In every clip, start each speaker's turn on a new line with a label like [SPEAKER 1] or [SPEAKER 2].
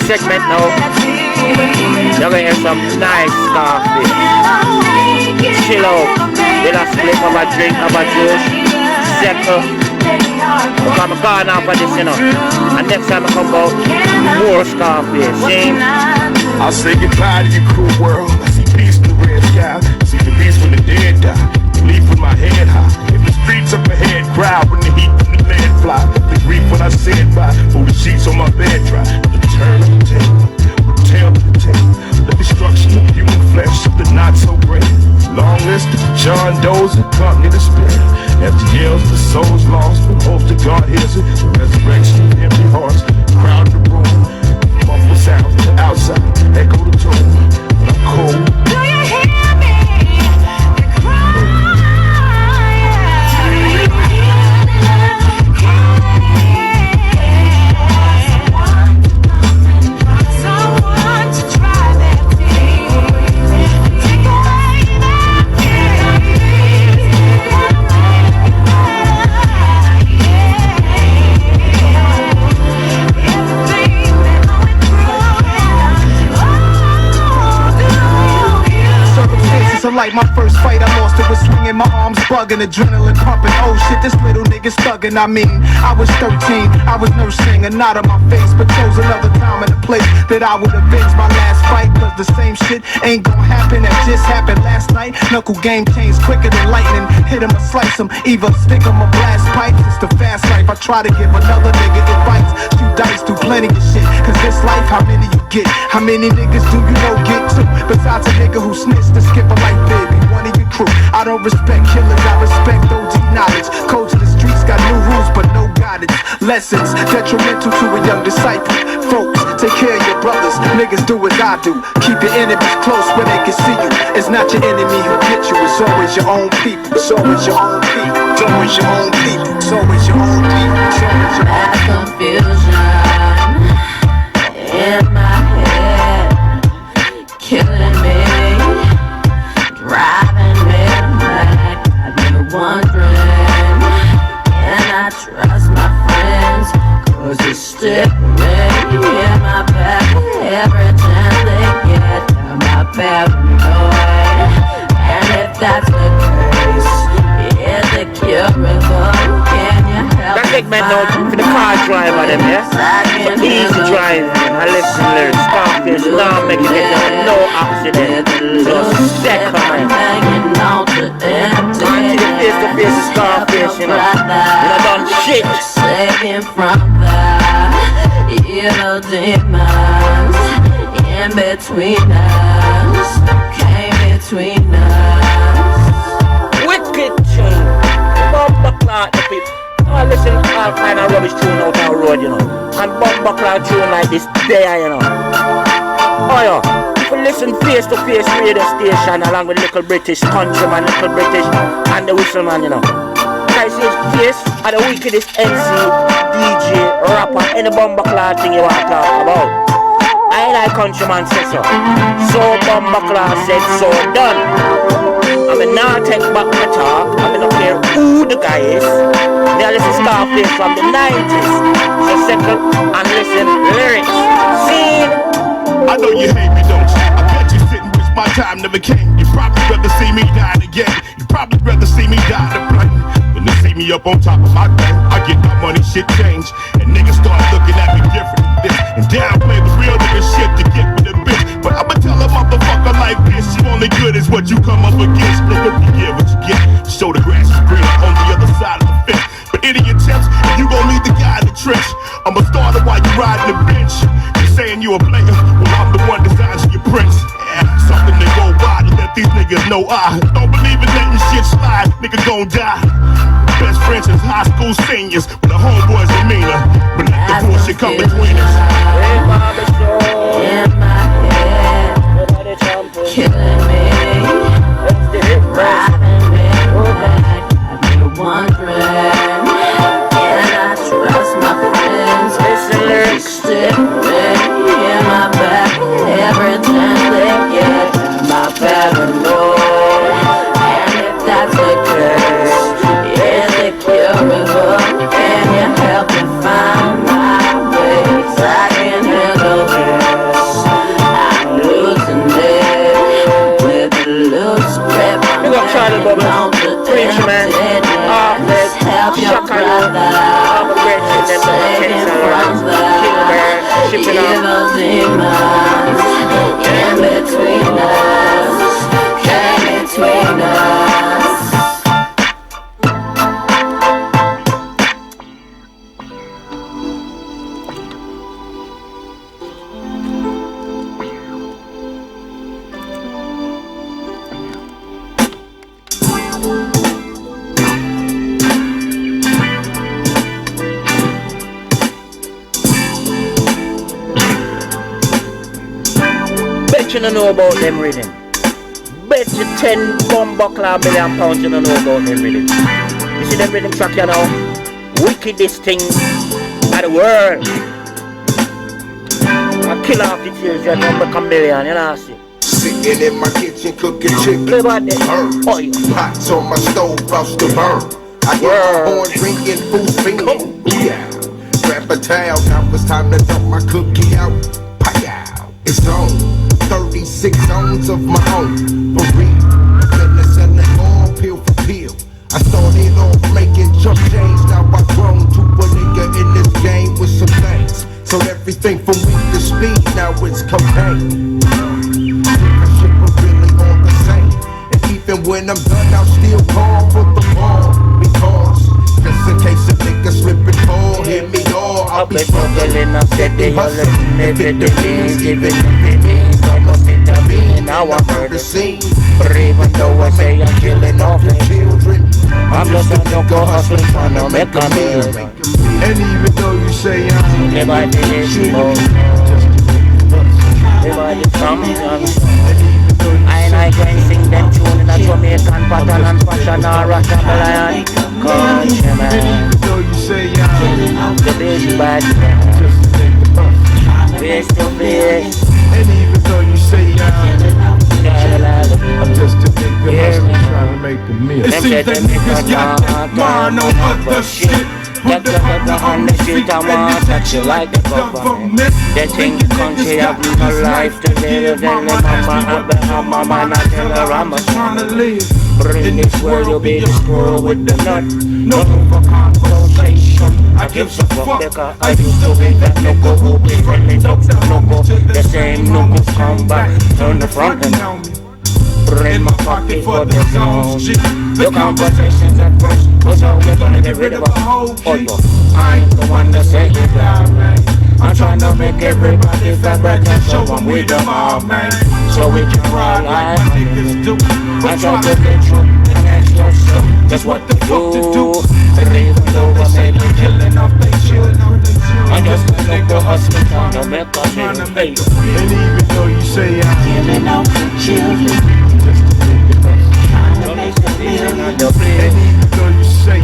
[SPEAKER 1] segment now. You're gonna hear some nice coffee. Chill out. With a split of a drink of a juice. Second. Because I'm gone off of this, you know. And next time I come out, more coffee. See?
[SPEAKER 2] I'll say goodbye to your cruel world. I see peace in the red sky. See the beast when the dead die. Leave with my head high. If the streets up ahead cry when the heat from the lead fly. The grief when I said bye. For the sheets on my bed dry. The turn of the table. The tail of the table. The destruction of human flesh. The not so great. Long list of John Doe's and company to spare. After yells, the soul's lost. But hopes that God hears it. The resurrection of empty hearts. Crowd in the room. Muffled sounds outside. Echo the tone. But I'm cold.
[SPEAKER 3] Do you hear me? They're crying. Someone to try their tears and take away their fears.
[SPEAKER 4] Circumstances are like my first fight, I lost it with swinging, my arms bugging, adrenaline pumping. Oh shit, this little nigga's thugging. I mean, I was 13, I was nursing a knot on my face, but chose another time and a place that I would avenge my last fight. Cause the same shit ain't gon' happen that just happened last night. Knuckle game changed quicker than lightning. Hit him or slice him, either stick him or blast pipes. It's the fast life, I try to give another nigga advice. Shoot dice, do plenty of shit. Cause this life, how many you get? How many niggas do you know get to? Besides a nigga who snitched to skip a life, baby, one of your crew. I don't respect killers, I respect OG knowledge. Codes of the streets got new rules, but no guidance. Lessons detrimental to a young disciple. Folks, take care of your brothers. Niggas do as I do. Keep your enemies close where they can see you. It's not your enemy who get you. It's always your own people. It's always your own people. It's always your own people. It's always your own people. It's always your own people.
[SPEAKER 3] Confusion in my head, killing me, driving me mad. I've been wondering, can I trust my friends? Cause it's still me in my back every chance they get. Am I paranoid? And if that's the case, is it curable? Can you help
[SPEAKER 1] That segment now for the car driver, them, yeah? So easy driving. I listen to lyrics. Starfish, now make it get no accident. Just second. Until you face to face with Starfish, you know. You know, done shit.
[SPEAKER 3] Saving from the evil demons in between us, came between us.
[SPEAKER 1] Wicked tune. Bumper clock, the people. I listen to all kind of rubbish tune out on the road, you know. And bumper clock tune like this there, you know. Oh yeah. If you listen face to face radio station along with Little British Countryman, Little British and the Whistleman, you know. I say face are the wickedest MC, DJ, rapper, any bumper clock thing you want to talk about. I like Countryman said so. So bumper clock said so done. I mean, now take back my talk. I mean, don't care who the guy is. Now listen Starfish from the 90s. So settle and listen lyrics. Scene.
[SPEAKER 2] I know you hate me, don't you? I bet you didn't wish my time never came. You probably rather see me die again. You probably rather see me die to blame. When they see me up on top of my game, I get my money, shit change. And niggas start looking at me different than this. And downplay the real nigga shit to get with a bitch. But I'ma tell a motherfucker like this, you only good as what you come up against. Nigga, you get what you get. Show the grass is greener on the other side of the fence. But any attempts, you gon' meet the guy in the trench. I'ma start it while you riding the bench. You saying you a player, well I'm the one designing your prints. Yeah, something to go by to let these niggas know I don't believe in letting shit slide, nigga gon' die. Best friends is high school seniors, when the homeboys are meaner. But let the bullshit come between us.
[SPEAKER 3] In my head, killing me, driving me mad. I've been wondering, can I trust my friends? They stick me in my back every chance they get. Am I paranoid? And if that's the case, is it curable? Can you help me find my ways? I can handle it.
[SPEAKER 1] Charlie Bubbles, Preach Man, Ahmed, Shaka, I'm a great shit, them Kenny Salons, King Bear, Shipping Up.
[SPEAKER 3] Demons in between us, came between us.
[SPEAKER 1] You don't know about them rhythm. Bet you 10 $1 million pounds you don't know about them rhythm. You see them rhythm track you now? Wickedest thing of the world. I kill off the tears, you know, make a million, you know, see.
[SPEAKER 5] Sitting in my kitchen cooking chicken.
[SPEAKER 1] Play about that. Oh, yeah.
[SPEAKER 5] Pots on my stove, about to burn. I get my horn drinking, food fiending. Yeah. Grab a towel, now it's time to dump my cookie out. Pow. It's on. 36 zones of my own, for real. Finna sell it all, pill for pill. I started off making jump change, now I've grown to a nigga in this game with some things. So everything from weak to speed, now it's cocaine. Different shit, but really all the same. And even when I'm done, I'll still call for the ball. Because, just in case a nigga slip and fall, hit me all, I'll be fucking. Steady hustling, evidently, giving it. Now I'm murder scene. But even though I say I'm killing off the children, I'm just a local hustling trying to make a meal.
[SPEAKER 4] And even though you say I'm
[SPEAKER 1] never did it more. Never did something. I can sing them tune in a Jamaican pattern and fashion or a Jamaican country man.
[SPEAKER 4] and even though you say I'm
[SPEAKER 1] The big bad man, face to face.
[SPEAKER 4] and even though you say I'm just a nigga hustling trying to make a meal.
[SPEAKER 1] It seems that niggas got that mind on other shit. That government on the street, I want to touch you like the government. They think the country have no life to live. Then the mama have a mama, not tell her I'm a
[SPEAKER 4] trying to live.
[SPEAKER 1] Bring this world, you'll be the squirrel with the nut. Nothing for conversation. I give a fuck, because I used to be that no-go who be friendly, no-go. The same no-go come back, turn the front and down. Bring my pocket for the zone. The conversations at first was how we're gonna get rid of a whole kid. I ain't the one to say it loud, man. I'm trying to make everybody feel better and show them we the mob, man. So we can ride like my niggas do. But try to get true and ask yourself just what the fuck to do. And even though I say they're killing off they children, I'm just a nigga hustling trying to make a little pay.
[SPEAKER 4] And even though you say I'm
[SPEAKER 3] Killing off the children,
[SPEAKER 1] Don't make the vision on the
[SPEAKER 4] and
[SPEAKER 1] place.
[SPEAKER 4] even though you say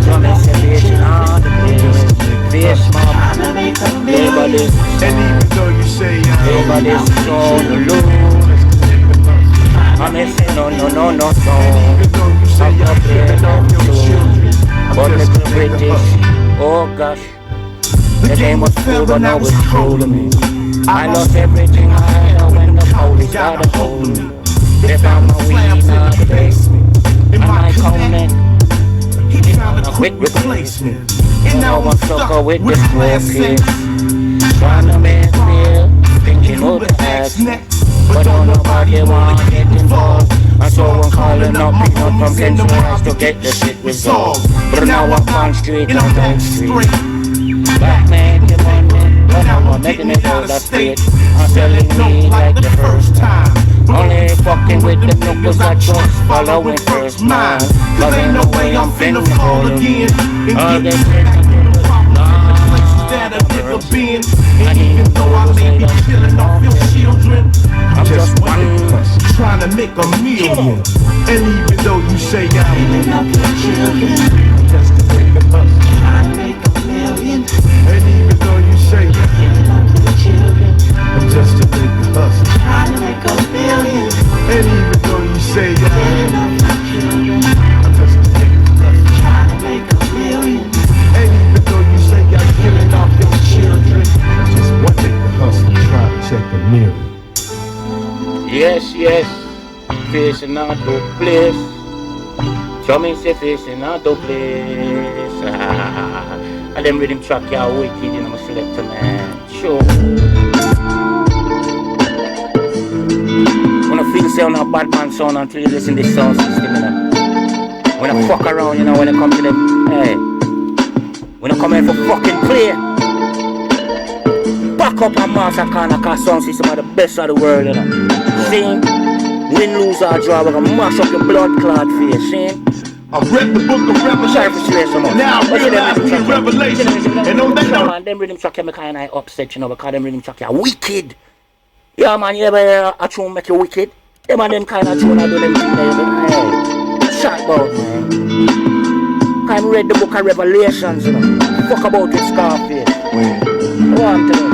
[SPEAKER 1] Don't make the vision on the place. Fish mom,
[SPEAKER 3] trying to make a million.
[SPEAKER 1] everybody's
[SPEAKER 4] and even though you say
[SPEAKER 1] everybody's on the loose. I'm saying no,
[SPEAKER 4] even though you say
[SPEAKER 1] I'm
[SPEAKER 4] I'm killing off your children,
[SPEAKER 1] but
[SPEAKER 4] I'm just a
[SPEAKER 1] little
[SPEAKER 4] nigga
[SPEAKER 1] British,
[SPEAKER 4] hustling.
[SPEAKER 1] oh gosh. The game was cool, but now it's cruel to me. I lost everything I had when the police got a hold of me. They found my weed in the basement, and my comment,
[SPEAKER 4] He found
[SPEAKER 1] a
[SPEAKER 4] a quick replacement. And
[SPEAKER 1] now
[SPEAKER 4] now
[SPEAKER 1] I'm stuck with this poor
[SPEAKER 4] class
[SPEAKER 1] kid.
[SPEAKER 4] six.
[SPEAKER 1] Trying to make feel, thinking who the ass next. But don't nobody want to get involved. And so I'm calling up people from Kensington to get the shit resolved. But now I'm on street and I'm back street. Back man, get money, but I'm making it out of state. I'm selling me like the first time. Only fucking with the knuckles that just following first mile. Cause ain't no way I'm finna fall again. All this shit
[SPEAKER 4] That a nigga been, and even though I may be killing off your children, I'm just one trying to make a million. And even though you say I'm
[SPEAKER 3] Killing off your children,
[SPEAKER 4] just a nigga hustling,
[SPEAKER 3] trying to make a million.
[SPEAKER 4] and even though you say
[SPEAKER 3] Killing off your children,
[SPEAKER 4] I'm just a nigga hustling,
[SPEAKER 3] trying to make a million.
[SPEAKER 4] and even though you say
[SPEAKER 3] Killing off your children,
[SPEAKER 4] I'm just a nigga hustling,
[SPEAKER 3] trying to make a million.
[SPEAKER 4] and even though you say I'm killing off your children, I'm just one nigga hustling, trying to check a mirror.
[SPEAKER 1] yes, facing out the place. So me say face in a place. And them rhythm track ya wicked, you know, my selector man. Sure. When I feel say on a bad man sound until you listen to this sound system, you know. When I fuck around, you know, when I come to them, hey. When I come here for fucking play. Back up and massacre, cause sound system are the best of the world, you know. See? Win, lose or draw, we're gonna mash up your blood clot face, see?
[SPEAKER 2] I've read the book of Revelation, and now I realize we in Revelation. And on that note,
[SPEAKER 1] them rhythm track me kind of upset, you know, because them rhythm track are wicked. Yeah, man, you ever hear a tune make you wicked? Them and them kind of tune I do them thing there, hey, shut about, man. Kind of read the book of Revelations, you know. Fuck about with Scarface. Go on to them.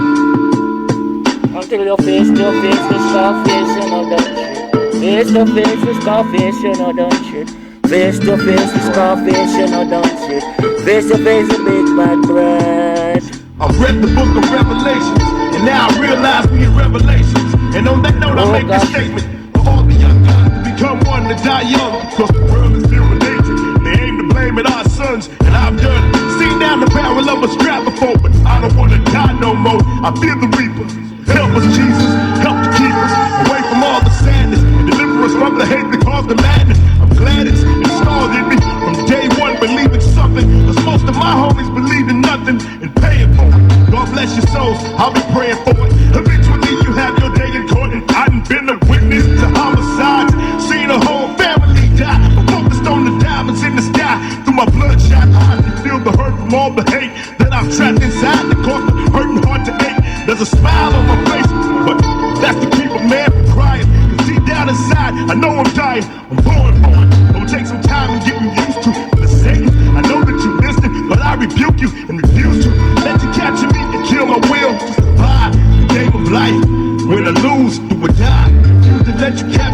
[SPEAKER 1] Until your face with Scarface, you know, don't shit. Face to face with Scarface, you know, don't shit. Face to face with Scarface, you know, don't shit. Face to face with Big Bad Brad.
[SPEAKER 2] I've read the book of Revelations, and now I realize we in Revelations. And on that note, I make this statement for all the young guys to become one to die young. Cause the world is filled with danger. They aim to blame it our sons, and I've done seen down the barrel of a strap before, but I don't wanna die no more. I fear the reaper. Help us, Jesus, help to keep us away from all the sadness, and deliver us from the hate that caused the madness. I'm glad it's installed in me from day one, believing something, cause most of my homies believe in nothing and paying for it. God bless your souls, I'll be praying for it. Eventually you have your day in court, and I done been a witness to homicides, seen a whole family die, but focused on the diamonds in the sky. Through my bloodshot eyes, you feel the hurt from all the hate that I've trapped inside, that caused the hurting heart to ache. There's a smile on my face, but that's to keep a man from crying. Cause deep down inside, I know I'm dying. I'm born for it. It'll take some time and getting used to. But Satan, I know that you listening, but I rebuke you and refuse to let you capture me and kill my will to survive the game of life. When I lose, do or die. Choose to let you capture